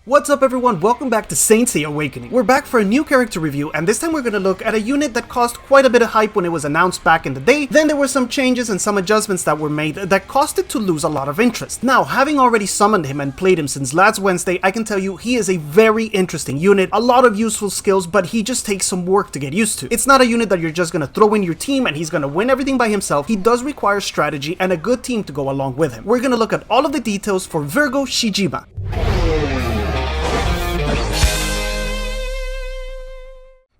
What's up everyone, welcome back to Saint Seiya Awakening. We're back for a new character review, and this time we're going to look at a unit that caused quite a bit of hype when it was announced back in the day. Then there were some changes and some adjustments that were made that caused it to lose a lot of interest. Now, having already summoned him and played him since last Wednesday, I can tell you he is a very interesting unit, a lot of useful skills, but he just takes some work to get used to. It's not a unit that you're just going to throw in your team and he's going to win everything by himself. He does require strategy and a good team to go along with him. We're going to look at all of the details for VIRGO SHIJIMA.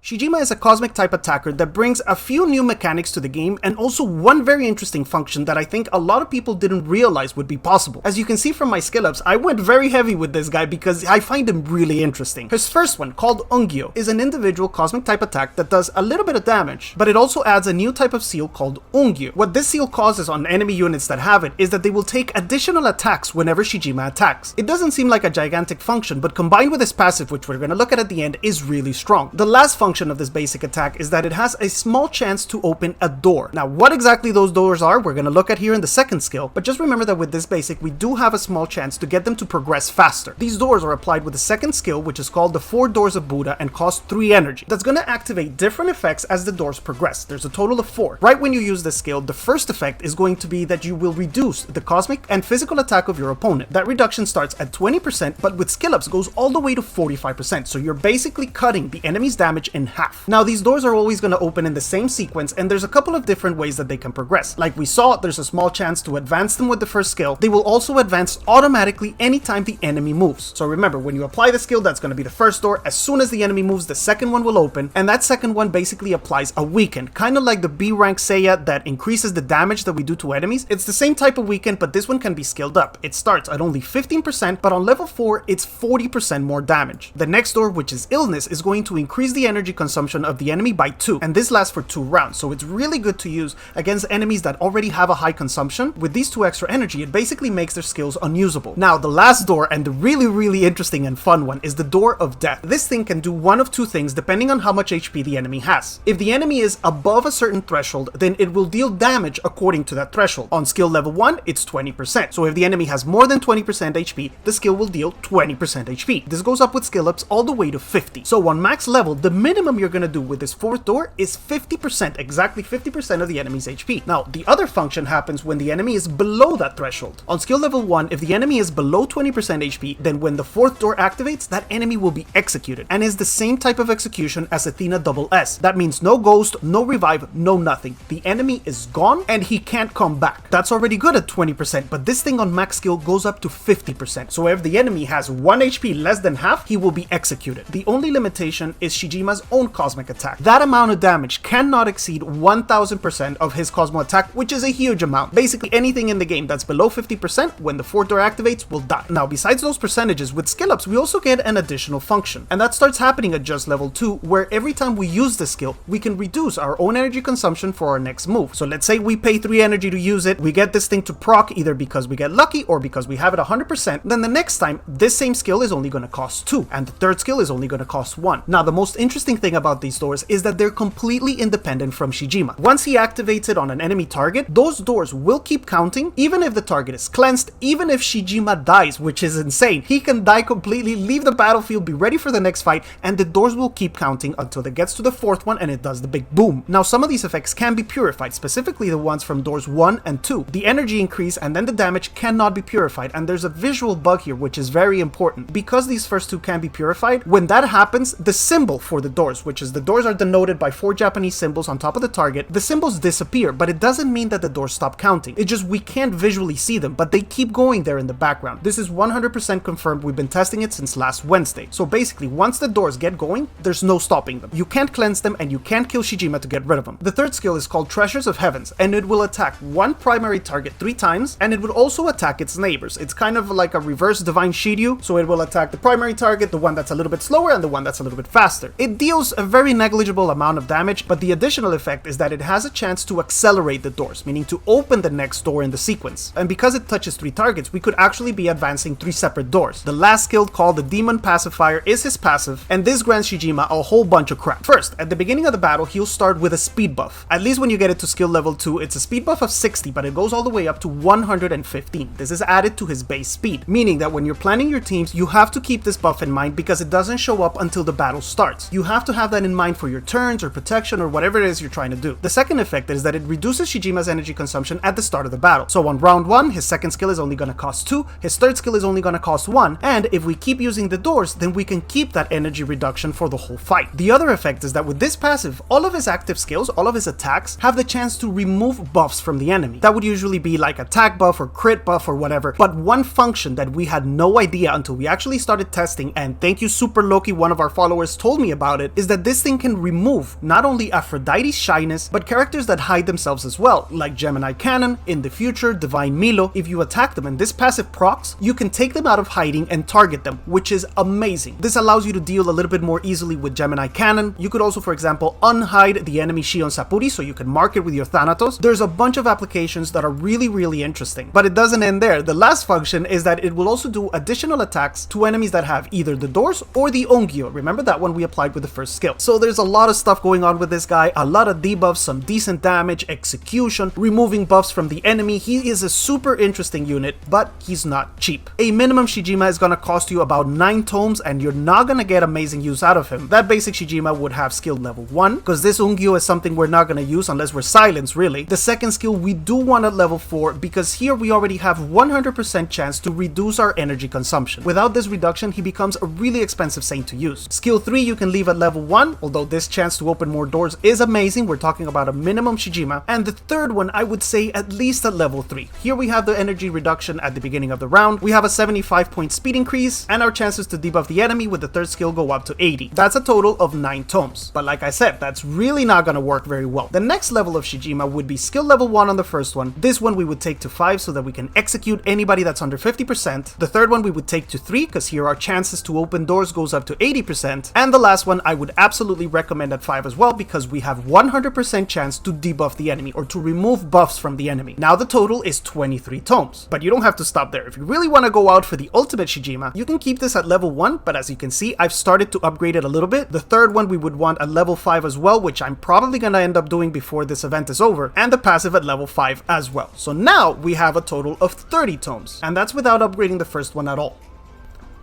Shijima is a cosmic type attacker that brings a few new mechanics to the game and also one very interesting function that I think a lot of people didn't realize would be possible. As you can see from my skill ups, I went very heavy with this guy because I find him really interesting. His first one, called Ungyo, is an individual cosmic type attack that does a little bit of damage, but it also adds a new type of seal called Ungyo. What this seal causes on enemy units that have it is that they will take additional attacks whenever Shijima attacks. It doesn't seem like a gigantic function, but combined with his passive, which we're going to look at the end, is really strong. The last function of this basic attack is that it has a small chance to open a door. Now, what exactly those doors are, we're going to look at here in the second skill, but just remember that with this basic, we do have a small chance to get them to progress faster. These doors are applied with the second skill, which is called the 4 Doors of Buddha, and cost 3 energy. That's going to activate different effects as the doors progress. There's a total of 4. Right when you use this skill, the first effect is going to be that you will reduce the cosmic and physical attack of your opponent. That reduction starts at 20%, but with skill ups goes all the way to 45%, so you're basically cutting the enemy's damage in half. Now, these doors are always going to open in the same sequence, and there's a couple of different ways that they can progress. Like we saw, there's a small chance to advance them with the first skill. They will also advance automatically anytime the enemy moves. So remember, when you apply the skill, that's going to be the first door. As soon as the enemy moves, the second one will open, and that second one basically applies a weaken, kind of like the B rank Seiya that increases the damage that we do to enemies. It's the same type of weaken, but this one can be scaled up. It starts at only 15%, but on level 4, it's 40% more damage. The next door, which is Illness, is going to increase the energy consumption of the enemy by 2, and this lasts for 2 rounds, so it's really good to use against enemies that already have a high consumption. With these 2 extra energy, it basically makes their skills unusable. Now, the last door, and the really interesting and fun one, is the Door of Death. This thing can do one of 2 things depending on how much HP the enemy has. If the enemy is above a certain threshold, then it will deal damage according to that threshold. On skill level 1, it's 20%, so if the enemy has more than 20% HP, the skill will deal 20% HP. This goes up with skill ups all the way to 50. So on max level, the minimum you're gonna do with this 4th door is 50%, exactly 50% of the enemy's HP. Now, the other function happens when the enemy is below that threshold. On skill level 1, if the enemy is below 20% HP, then when the 4th door activates, that enemy will be executed, and is the same type of execution as Athena SS. That means no ghost, no revive, no nothing. The enemy is gone, and he can't come back. That's already good at 20%, but this thing on max skill goes up to 50%. So if the enemy has 1 HP less than half, he will be executed. The only limitation is Shijima's own cosmic attack. That amount of damage cannot exceed 1000% of his Cosmo attack, which is a huge amount. Basically, anything in the game that's below 50% when the 4th door activates will die. Now, besides those percentages, with skill ups, we also get an additional function, and that starts happening at just level 2, where every time we use the skill, we can reduce our own energy consumption for our next move. So let's say we pay 3 energy to use it, we get this thing to proc either because we get lucky or because we have it 100%, then the next time, this same skill is only going to cost 2, and the 3rd skill is only going to cost 1. Now, the most interesting thing about these doors is that they're completely independent from Shijima. Once he activates it on an enemy target, those doors will keep counting, even if the target is cleansed, even if Shijima dies, which is insane. He can die completely, leave the battlefield, be ready for the next fight, and the doors will keep counting until it gets to the 4th one and it does the big boom. Now, some of these effects can be purified, specifically the ones from doors 1 and 2. The energy increase and then the damage cannot be purified, and there's a visual bug here which is very important. Because these first 2 can be purified, when that happens, the symbol for the doors, which is the doors are denoted by 4 Japanese symbols on top of the target, the symbols disappear, but it doesn't mean that the doors stop counting. It's just we can't visually see them, but they keep going there in the background. This is 100% confirmed. We've been testing it since last Wednesday. So basically, once the doors get going, there's no stopping them. You can't cleanse them, and you can't kill Shijima to get rid of them. The 3rd skill is called Treasures of Heavens, and it will attack one primary target 3 times, and it will also attack its neighbors. It's kind of like a reverse Divine Shiryu, so it will attack the primary target, the one that's a little bit slower, and the one that's a little bit faster. It deals deals a very negligible amount of damage, but the additional effect is that it has a chance to accelerate the doors, meaning to open the next door in the sequence. And because it touches 3 targets, we could actually be advancing 3 separate doors. The last skill, called the Demon Pacifier, is his passive, and this grants Shijima a whole bunch of crap. First, at the beginning of the battle, he'll start with a speed buff. At least when you get it to skill level 2, it's a speed buff of 60, but it goes all the way up to 115. This is added to his base speed, meaning that when you're planning your teams, you have to keep this buff in mind because it doesn't show up until the battle starts. You have to have that in mind for your turns or protection or whatever it is you're trying to do. The second effect is that it reduces Shijima's energy consumption at the start of the battle. So on round 1, his second skill is only going to cost 2, his third skill is only going to cost 1, and if we keep using the doors, then we can keep that energy reduction for the whole fight. The other effect is that with this passive, all of his active skills, all of his attacks, have the chance to remove buffs from the enemy. That would usually be like attack buff or crit buff or whatever, but one function that we had no idea until we actually started testing, and thank you Super Loki, one of our followers told me about it, is that this thing can remove not only Aphrodite's shyness, but characters that hide themselves as well, like Gemini Cannon, in the future, Divine Milo. If you attack them and this passive procs, you can take them out of hiding and target them, which is amazing. This allows you to deal a little bit more easily with Gemini Cannon. You could also, for example, unhide the enemy Shion Sapuri, so you can mark it with your Thanatos. There's a bunch of applications that are really interesting, but it doesn't end there. The last function is that it will also do additional attacks to enemies that have either the doors or the Ongyo. Remember that one we applied with the first skill. So there's a lot of stuff going on with this guy, a lot of debuffs, some decent damage, execution, removing buffs from the enemy. He is a super interesting unit, but he's not cheap. A minimum Shijima is gonna cost you about 9 tomes, and you're not gonna get amazing use out of him. That basic Shijima would have skill level 1, because this Ongyo is something we're not gonna use unless we're silenced, really. The second skill we do want at level 4, because here we already have 100% chance to reduce our energy consumption. Without this reduction, he becomes a really expensive saint to use. Skill 3 you can leave at level 1, although this chance to open more doors is amazing. We're talking about a minimum Shijima. And the third one, I would say at least at level 3. Here we have the energy reduction at the beginning of the round. We have a 75-point speed increase, and our chances to debuff the enemy with the third skill go up to 80. That's a total of 9 tomes. But like I said, that's really not gonna work very well. The next level of Shijima would be skill level 1 on the first one. This one we would take to 5 so that we can execute anybody that's under 50%. The third one we would take to 3 because here our chances to open doors goes up to 80%. And the last one I would absolutely recommend at 5 as well, because we have 100% chance to debuff the enemy or to remove buffs from the enemy. Now the total is 23 tomes. But you don't have to stop there. If you really want to go out for the ultimate Shijima, you can keep this at level 1, but as you can see, I've started to upgrade it a little bit. The third one we would want at level 5 as well, which I'm probably gonna end up doing before this event is over, and the passive at level 5 as well. So now we have a total of 30 tomes, and that's without upgrading the first one at all.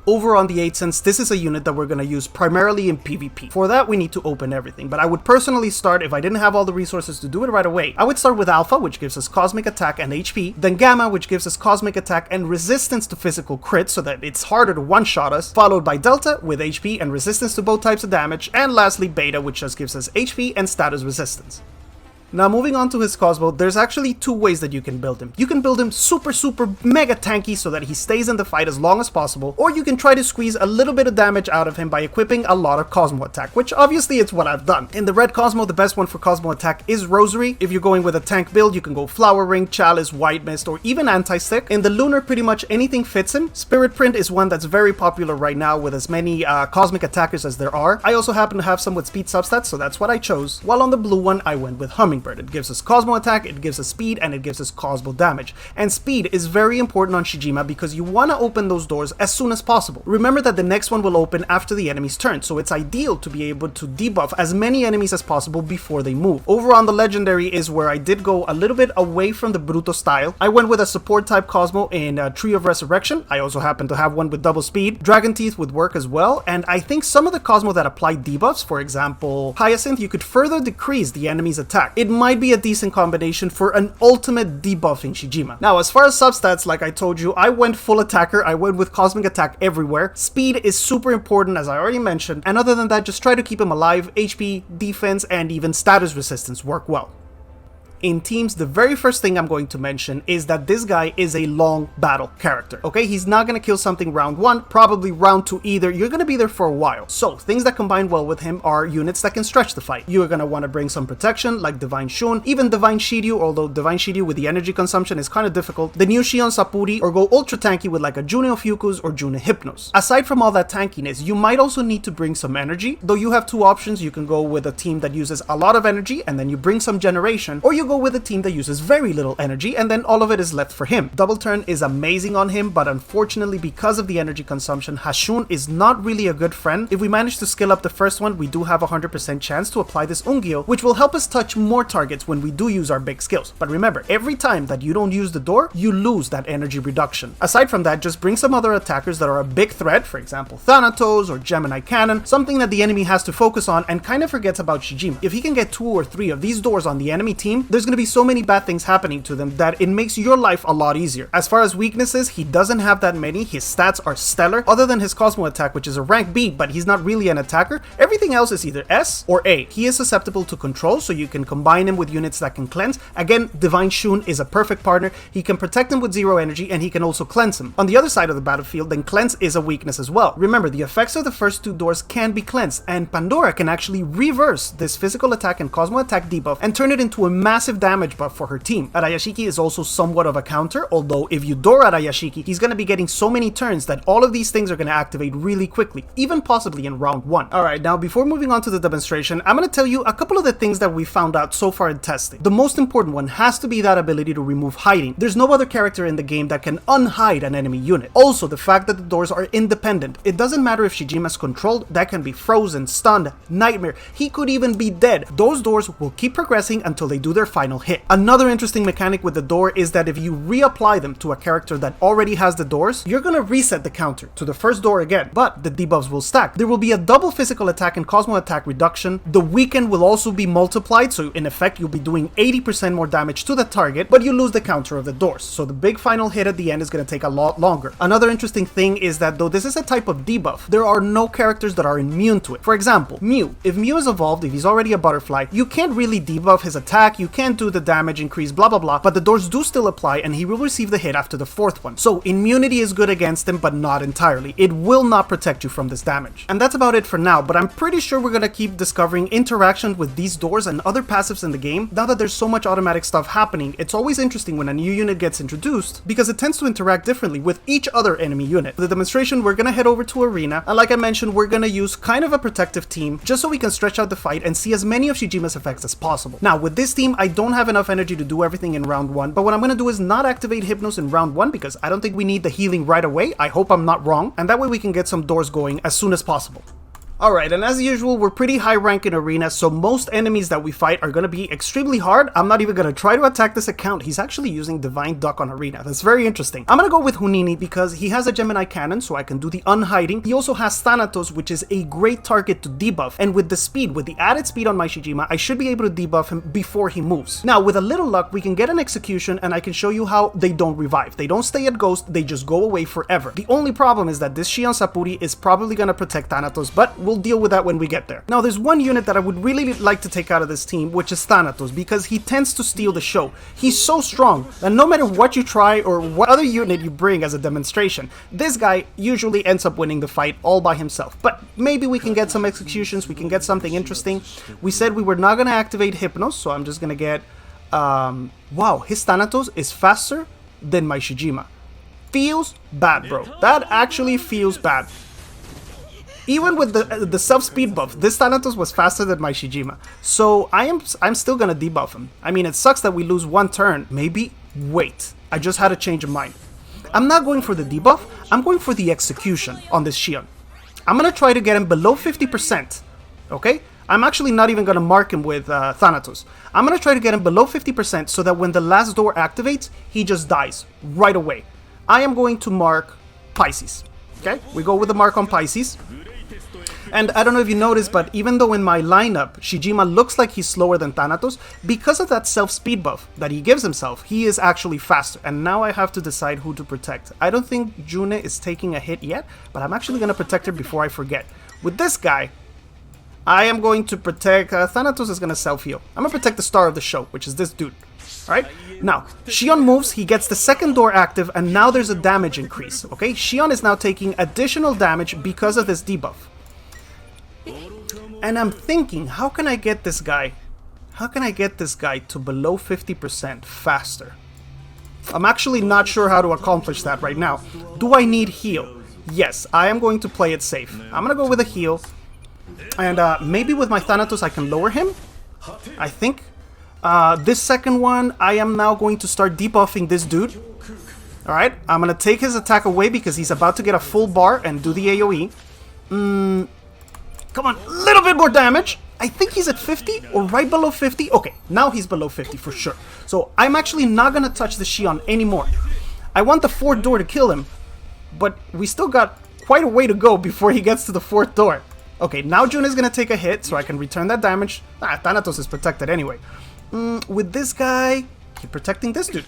Over on the 8 cents, this is a unit that we're going to use primarily in PvP. For that, we need to open everything, but I would personally start, if I didn't have all the resources to do it right away, I would start with Alpha, which gives us Cosmic Attack and HP, then Gamma, which gives us Cosmic Attack and resistance to physical crits, so that it's harder to one-shot us, followed by Delta, with HP and resistance to both types of damage, and lastly Beta, which just gives us HP and status resistance. Now moving on to his Cosmo, there's actually 2 ways that you can build him. You can build him super mega tanky so that he stays in the fight as long as possible, or you can try to squeeze a little bit of damage out of him by equipping a lot of Cosmo Attack, which obviously it's what I've done. In the red Cosmo, the best one for Cosmo Attack is Rosary. If you're going with a tank build, you can go Flower Ring, Chalice, White Mist, or even Anti-Stick. In the Lunar, pretty much anything fits him. Spirit Print is one that's very popular right now with as many Cosmic Attackers as there are. I also happen to have some with Speed substats, so that's what I chose. While on the blue one, I went with Hummingbird. It gives us Cosmo Attack, it gives us speed, and it gives us Cosmo damage. And speed is very important on Shijima because you want to open those doors as soon as possible. Remember that the next one will open after the enemy's turn, so it's ideal to be able to debuff as many enemies as possible before they move. Over on the legendary is where I did go a little bit away from the Bruto style. I went with a support type Cosmo in Tree of Resurrection. I also happen to have one with double speed. Dragon Teeth would work as well, and I think some of the Cosmo that apply debuffs, for example Hyacinth, you could further decrease the enemy's attack. It might be a decent combination for an ultimate debuffing Shijima. Now, as far as substats, like I told you, I went full attacker. I went with Cosmic Attack everywhere. Speed is super important, as I already mentioned, and other than that, just try to keep him alive. HP, defense, and even status resistance work well. in teams, the very first thing I'm going to mention is that this guy is a long battle character, okay? He's not going to kill something round 1, probably round 2 either. You're going to be there for a while. So things that combine well with him are units that can stretch the fight. You're going to want to bring some protection like Divine Shun, even Divine Shiryu, although Divine Shiryu with the energy consumption is kind of difficult. The new Shion Sapuri, or go ultra tanky with like a June Ofyukus or June Hypnos. Aside from all that tankiness, you might also need to bring some energy, though you have two options. You can go with a team that uses a lot of energy and then you bring some generation, or you go with a team that uses very little energy and then all of it is left for him. Double turn is amazing on him, but unfortunately because of the energy consumption, Hashun is not really a good friend. If we manage to skill up the first one, we do have a 100% chance to apply this Ungyo, which will help us touch more targets when we do use our big skills. But remember, every time that you don't use the door, you lose that energy reduction. Aside from that, just bring some other attackers that are a big threat, for example Thanatos or Gemini Cannon, something that the enemy has to focus on and kind of forgets about Shijima. If he can get 2 or 3 of these doors on the enemy team, there's going to be so many bad things happening to them that it makes your life a lot easier. As far as weaknesses, he doesn't have that many. His stats are stellar, other than his Cosmo attack, which is a rank B, but he's not really an attacker. Everything else is either S or A. He is susceptible to control, so you can combine him with units that can cleanse. Again, Divine Shun is a perfect partner. He can protect him with 0 energy and he can also cleanse him. On the other side of the battlefield, then cleanse is a weakness as well. Remember, the effects of the first 2 doors can be cleansed, and Pandora can actually reverse this physical attack and Cosmo attack debuff and turn it into a massive damage buff for her team. Arayashiki is also somewhat of a counter, although if you door Arayashiki, he's going to be getting so many turns that all of these things are going to activate really quickly, even possibly in round 1. Alright, now before moving on to the demonstration, I'm going to tell you a couple of the things that we found out so far in testing. The most important one has to be that ability to remove hiding. There's no other character in the game that can unhide an enemy unit. Also, the fact that the doors are independent. It doesn't matter if Shijima's controlled, that can be frozen, stunned, nightmare, he could even be dead. Those doors will keep progressing until they do their final hit. Another interesting mechanic with the door is that if you reapply them to a character that already has the doors, you're gonna reset the counter to the first door again, but the debuffs will stack. There will be a double physical attack and Cosmo attack reduction. The weaken will also be multiplied, so in effect you'll be doing 80% more damage to the target, but you lose the counter of the doors, so the big final hit at the end is gonna take a lot longer. Another interesting thing is that though this is a type of debuff, there are no characters that are immune to it. For example, Mew. If Mew is evolved, if he's already a butterfly, you can't really debuff his attack, you can't do the damage increase, blah blah blah, but the doors do still apply and he will receive the hit after the 4th one. So immunity is good against him, but not entirely. It will not protect you from this damage. And that's about it for now, but I'm pretty sure we're gonna keep discovering interactions with these doors and other passives in the game. Now that there's so much automatic stuff happening, it's always interesting when a new unit gets introduced because it tends to interact differently with each other enemy unit. For the demonstration, we're gonna head over to Arena, and like I mentioned, we're gonna use kind of a protective team just so we can stretch out the fight and see as many of Shijima's effects as possible. Now with this team, I don't have enough energy to do everything in round 1, but what I'm gonna do is not activate Hypnos in round 1 because I don't think we need the healing right away. I hope I'm not wrong, and that way we can get some doors going as soon as possible. Alright, and as usual, we're pretty high rank in Arena, so most enemies that we fight are going to be extremely hard. I'm not even going to try to attack this account. He's actually using Divine Duck on Arena. That's very interesting. I'm going to go with Hunini because he has a Gemini Cannon, so I can do the unhiding. He also has Thanatos, which is a great target to debuff, and with the speed, with the added speed on my Shijima, I should be able to debuff him before he moves. Now, with a little luck, we can get an execution, and I can show you how they don't revive. They don't stay at Ghost, they just go away forever. The only problem is that this Shion Sapuri is probably going to protect Thanatos, but we'll deal with that when we get there. Now, there's one unit that I would really like to take out of this team, which is Thanatos, because he tends to steal the show. He's so strong that no matter what you try or what other unit you bring as a demonstration, this guy usually ends up winning the fight all by himself. But maybe we can get some executions, we can get something interesting. We said we were not going to activate Hypnos, so I'm just going to get... wow, his Thanatos is faster than my Shijima. Feels bad, bro. That actually feels bad. Even with the self-speed buff, this Thanatos was faster than my Shijima. So I'm still gonna debuff him. I mean, it sucks that we lose one turn. Maybe, wait, I just had a change of mind. I'm not going for the debuff, I'm going for the execution on this Shion. I'm gonna try to get him below 50%, okay? I'm actually not even gonna mark him with Thanatos. I'm gonna try to get him below 50% so that when the last door activates, he just dies right away. I am going to mark Pisces, okay? We go with the mark on Pisces. And I don't know if you noticed, but even though in my lineup, Shijima looks like he's slower than Thanatos, because of that self-speed buff that he gives himself, he is actually faster. And now I have to decide who to protect. I don't think June is taking a hit yet, but I'm actually going to protect her before I forget. With this guy, I am going to protect... Thanatos is going to self-heal. I'm going to protect the star of the show, which is this dude. Alright, now, Shion moves, he gets the second door active, and now there's a damage increase, okay? Shion is now taking additional damage because of this debuff. And I'm thinking, how can I get this guy to below 50% faster? I'm actually not sure how to accomplish that right now. Do I need heal? Yes, I am going to play it safe. I'm gonna go with a heal. And maybe with my Thanatos I can lower him, I think. This second one, I am now going to start debuffing this dude. Alright, I'm gonna take his attack away because he's about to get a full bar and do the AoE. Come on, a little bit more damage. I think he's at 50 or right below 50. Okay, now he's below 50 for sure. So I'm actually not gonna touch the Shion anymore. I want the fourth door to kill him, but we still got quite a way to go before he gets to the fourth door. Okay, now Jun is gonna take a hit, so I can return that damage. Thanatos is protected anyway. With this guy, keep protecting this dude.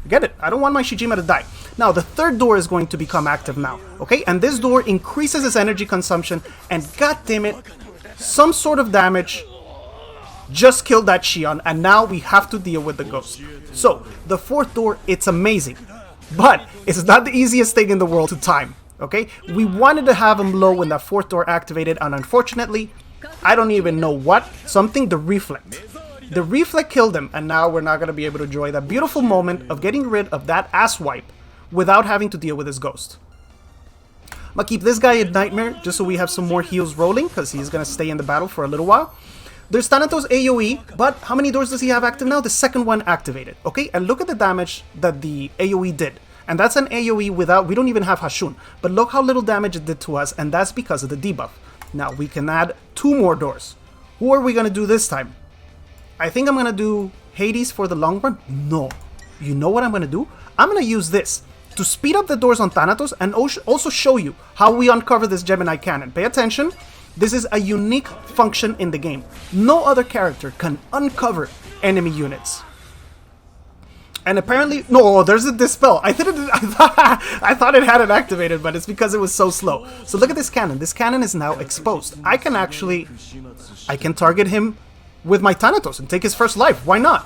Get it? I don't want my Shijima to die. Now, the third door is going to become active now, okay? And this door increases his energy consumption, and goddammit, some sort of damage just killed that Shion, and now we have to deal with the ghost. So, the fourth door, it's amazing, but it's not the easiest thing in the world to time, okay? We wanted to have him low when that fourth door activated, and unfortunately, I don't even know what, something, the reflect. The reflect killed him, and now we're not going to be able to enjoy that beautiful moment of getting rid of that ass wipe without having to deal with his ghost. I'm going to keep this guy in Nightmare just so we have some more heals rolling, because he's going to stay in the battle for a little while. There's Thanatos AoE, but how many doors does he have active now? The second one activated, okay? And look at the damage that the AoE did. And that's an AoE without, we don't even have Hashun, but look how little damage it did to us, and that's because of the debuff. Now, we can add 2 more doors. Who are we going to do this time? I think I'm going to do Hades for the long run. No. You know what I'm going to do? I'm going to use this to speed up the doors on Thanatos and also show you how we uncover this Gemini cannon. Pay attention. This is a unique function in the game. No other character can uncover enemy units. And apparently, no, there's a dispel. I thought it had it activated, but it's because it was so slow. So look at this cannon. This cannon is now exposed. I can target him with my Thanatos and take his first life. Why not?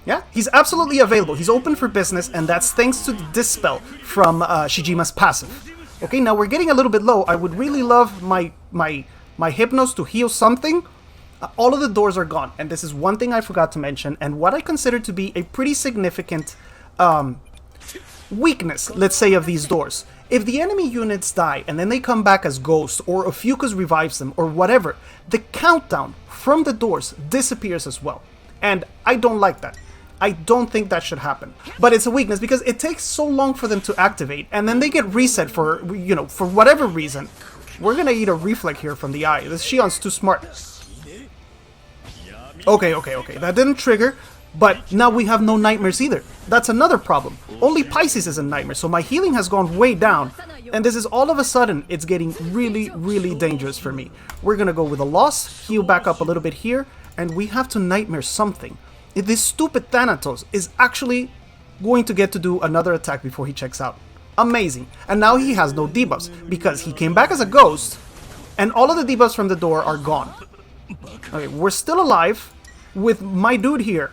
Yeah, he's absolutely available. He's open for business, and that's thanks to the dispel from Shijima's passive. Okay, now we're getting a little bit low. I would really love my Hypnos to heal something. All of the doors are gone, and this is one thing I forgot to mention, and what I consider to be a pretty significant weakness, let's say, of these doors. If the enemy units die and then they come back as ghosts, or Ophiuchus revives them, or whatever, the countdown from the doors disappears as well. And I don't like that. I don't think that should happen. But it's a weakness because it takes so long for them to activate, and then they get reset for, you know, for whatever reason. We're gonna eat a reflect here from the eye. This Shion's too smart. Okay. That didn't trigger. But now we have no nightmares either. That's another problem. Only Pisces is a nightmare, so my healing has gone way down. And this is all of a sudden, it's getting really, really dangerous for me. We're gonna go with a loss, heal back up a little bit here, and we have to nightmare something. If this stupid Thanatos is actually going to get to do another attack before he checks out. Amazing. And now he has no debuffs, because he came back as a ghost, and all of the debuffs from the door are gone. Okay, we're still alive with my dude here.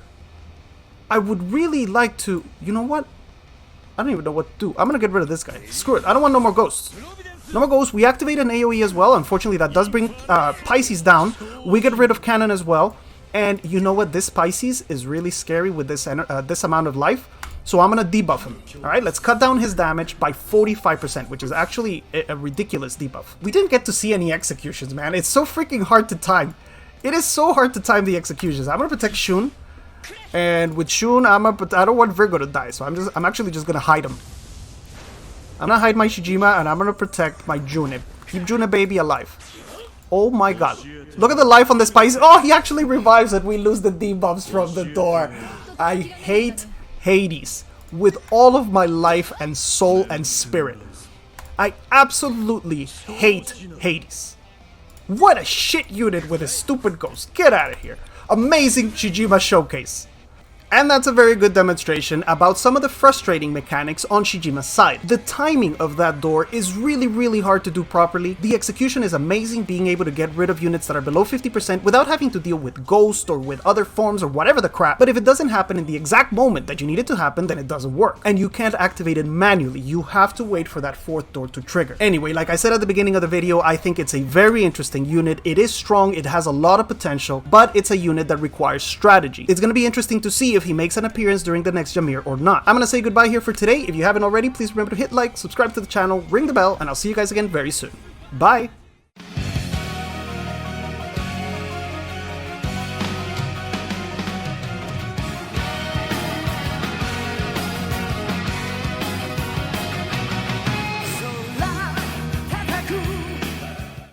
I would really like to... You know what? I don't even know what to do. I'm gonna get rid of this guy. Screw it. I don't want no more ghosts. No more ghosts. We activate an AoE as well. Unfortunately, that does bring Pisces down. We get rid of Cannon as well. And you know what? This Pisces is really scary with this amount of life. So I'm gonna debuff him. Alright, let's cut down his damage by 45%, which is actually a ridiculous debuff. We didn't get to see any executions, man. It's so freaking hard to time. It is so hard to time the executions. I'm gonna protect Shun. And with Shun, I don't want Virgo to die, so I'm actually just gonna hide him. I'm gonna hide my Shijima, and I'm gonna protect my June. Keep June baby alive. Oh my god. Look at the life on this Pisces. Oh, he actually revives it. We lose the debuffs from the door. I hate Hades with all of my life and soul and spirit. I absolutely hate Hades. What a shit unit with a stupid ghost. Get out of here. Amazing Shijima showcase. And that's a very good demonstration about some of the frustrating mechanics on Shijima's side. The timing of that door is really hard to do properly. The execution is amazing, being able to get rid of units that are below 50% without having to deal with ghost or with other forms or whatever the crap. But if it doesn't happen in the exact moment that you need it to happen, then it doesn't work. And you can't activate it manually. You have to wait for that fourth door to trigger. Anyway, like I said at the beginning of the video, I think it's a very interesting unit. It is strong, it has a lot of potential, but it's a unit that requires strategy. It's going to be interesting to see if he makes an appearance during the next Jamir or not. I'm going to say goodbye here for today. If you haven't already, please remember to hit like, subscribe to the channel, ring the bell, and I'll see you guys again very soon. Bye!